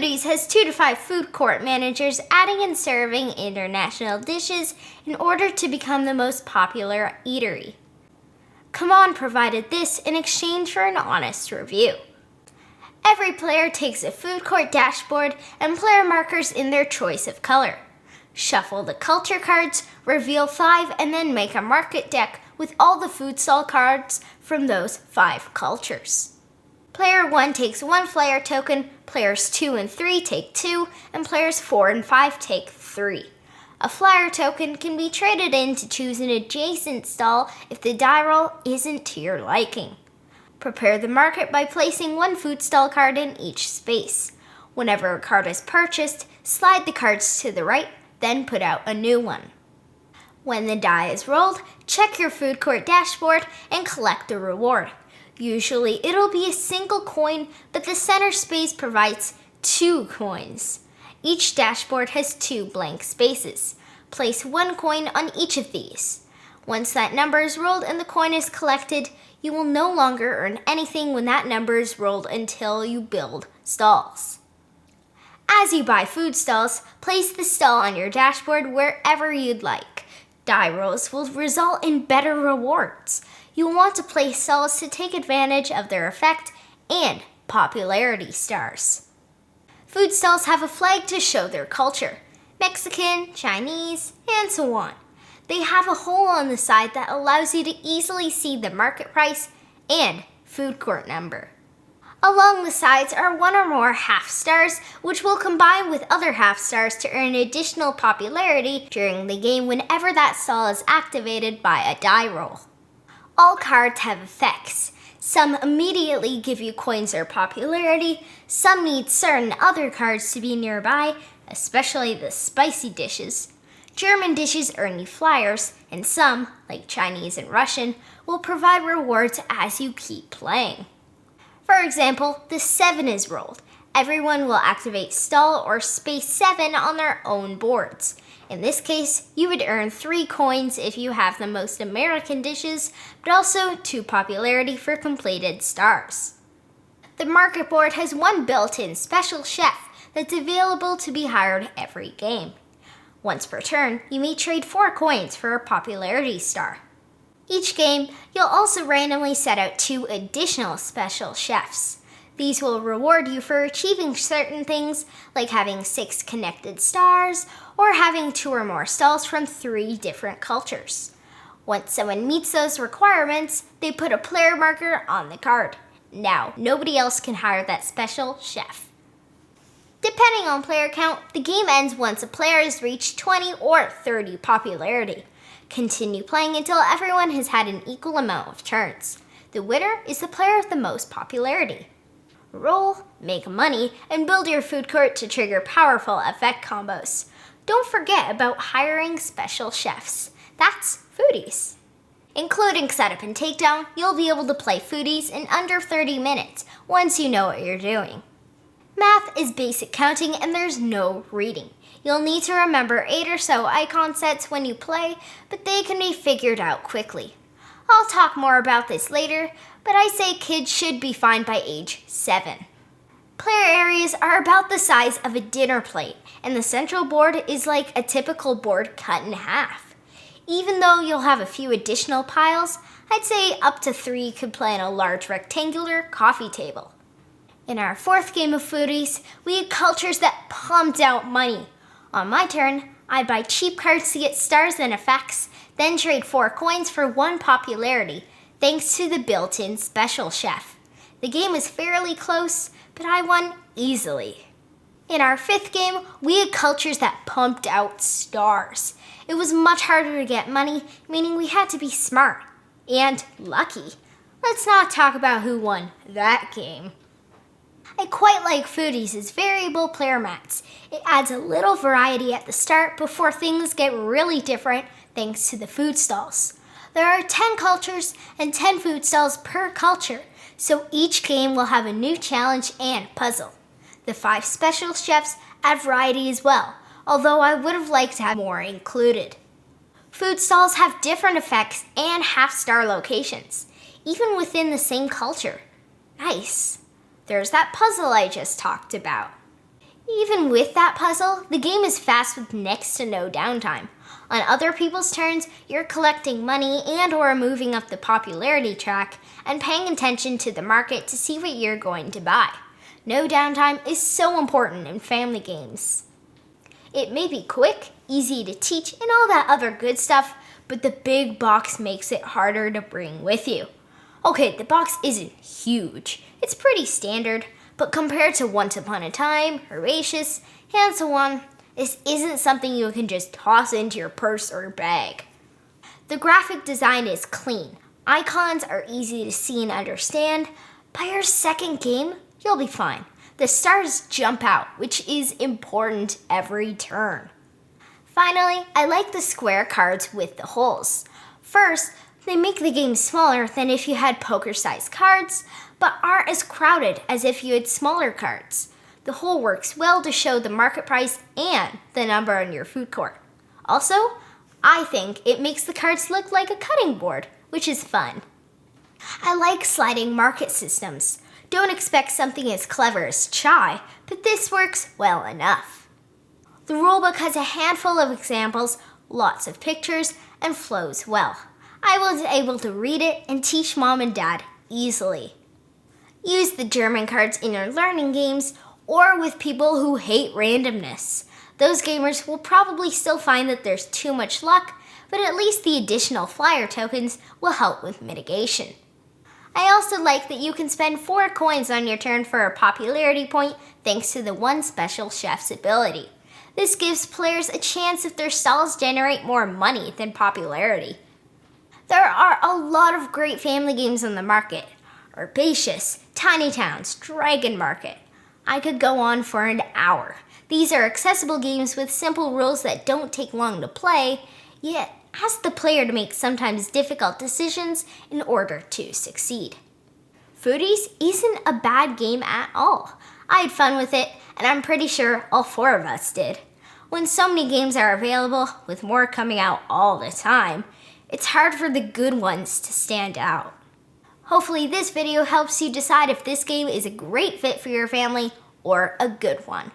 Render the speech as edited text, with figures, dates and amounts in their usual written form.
Foodies has 2 to 5 food court managers adding and serving international dishes in order to become the most popular eatery. CMON provided this in exchange for an honest review. Every player takes a food court dashboard and player markers in their choice of color. Shuffle the culture cards, reveal 5, and then make a market deck with all the food stall cards from those 5 cultures. Player 1 takes 1 flyer token, players 2 and 3 take 2, and players 4 and 5 take 3. A flyer token can be traded in to choose an adjacent stall if the die roll isn't to your liking. Prepare the market by placing 1 food stall card in each space. Whenever a card is purchased, slide the cards to the right, then put out a new one. When the die is rolled, check your food court dashboard and collect the reward. Usually it'll be a single coin, but the center space provides 2 coins. Each dashboard has 2 blank spaces. Place 1 coin on each of these. Once that number is rolled and the coin is collected, you will no longer earn anything when that number is rolled until you build stalls. As you buy food stalls, place the stall on your dashboard wherever you'd like. Die rolls will result in better rewards. You'll want to place stalls to take advantage of their effect and popularity stars. Food stalls have a flag to show their culture: Mexican, Chinese, and so on. They have a hole on the side that allows you to easily see the market price and food court number. Along the sides are 1 or more half stars, which will combine with other half stars to earn additional popularity during the game whenever that stall is activated by a die roll. All cards have effects. Some immediately give you coins or popularity, some need certain other cards to be nearby, especially the spicy dishes. German dishes earn you flyers, and some, like Chinese and Russian, will provide rewards as you keep playing. For example, the 7 is rolled. Everyone will activate stall or space 7 on their own boards. In this case, you would earn 3 coins if you have the most American dishes, but also 2 popularity for completed stars. The market board has 1 built-in special chef that's available to be hired every game. Once per turn, you may trade 4 coins for a popularity star. Each game, you'll also randomly set out 2 additional special chefs. These will reward you for achieving certain things, like having 6 connected stars, or having 2 or more stalls from 3 different cultures. Once someone meets those requirements, they put a player marker on the card. Now, nobody else can hire that special chef. Depending on player count, the game ends once a player has reached 20 or 30 popularity. Continue playing until everyone has had an equal amount of turns. The winner is the player with the most popularity. Roll, make money, and build your food court to trigger powerful effect combos. Don't forget about hiring special chefs. That's Foodies. Including setup and takedown, you'll be able to play Foodies in under 30 minutes once you know what you're doing. Math is basic counting and there's no reading. You'll need to remember 8 or so icon sets when you play, but they can be figured out quickly. I'll talk more about this later, but I say kids should be fine by age 7. Player areas are about the size of a dinner plate, and the central board is like a typical board cut in half. Even though you'll have a few additional piles, I'd say up to 3 could play on a large rectangular coffee table. In our 4th game of Foodies, we had cultures that pumped out money. On my turn, I'd buy cheap cards to get stars and effects, then trade 4 coins for 1 popularity, thanks to the built-in special chef. The game was fairly close, but I won easily. In our 5th game, we had cultures that pumped out stars. It was much harder to get money, meaning we had to be smart and lucky. Let's not talk about who won that game. I quite like Foodies' variable player mats. It adds a little variety at the start before things get really different thanks to the food stalls. There are 10 cultures and 10 food stalls per culture, so each game will have a new challenge and puzzle. The 5 special chefs add variety as well, although I would have liked to have more included. Food stalls have different effects and half-star locations, even within the same culture. Nice. There's that puzzle I just talked about. Even with that puzzle, the game is fast with next to no downtime. On other people's turns, you're collecting money and/or moving up the popularity track and paying attention to the market to see what you're going to buy. No downtime is so important in family games. It may be quick, easy to teach, and all that other good stuff, but the big box makes it harder to bring with you. Okay, the box isn't huge. It's pretty standard, but compared to Once Upon a Time, Herbaceous, and so on, this isn't something you can just toss into your purse or bag. The graphic design is clean. Icons are easy to see and understand. By your second game, you'll be fine. The stars jump out, which is important every turn. Finally, I like the square cards with the holes. First, they make the game smaller than if you had poker-sized cards, but aren't as crowded as if you had smaller cards. The hole works well to show the market price and the number on your food court. Also, I think it makes the cards look like a cutting board, which is fun. I like sliding market systems. Don't expect something as clever as Chai, but this works well enough. The rulebook has a handful of examples, lots of pictures, and flows well. I was able to read it and teach mom and dad easily. Use the German cards in your learning games or with people who hate randomness. Those gamers will probably still find that there's too much luck, but at least the additional flyer tokens will help with mitigation. I also like that you can spend 4 coins on your turn for a popularity point thanks to the One Special Chef's ability. This gives players a chance if their stalls generate more money than popularity. There are a lot of great family games on the market. Herbaceous, Tiny Towns, Dragon Market. I could go on for an hour. These are accessible games with simple rules that don't take long to play, yet ask the player to make sometimes difficult decisions in order to succeed. Foodies isn't a bad game at all. I had fun with it, and I'm pretty sure all 4 of us did. When so many games are available, with more coming out all the time, it's hard for the good ones to stand out. Hopefully this video helps you decide if this game is a great fit for your family or a good one.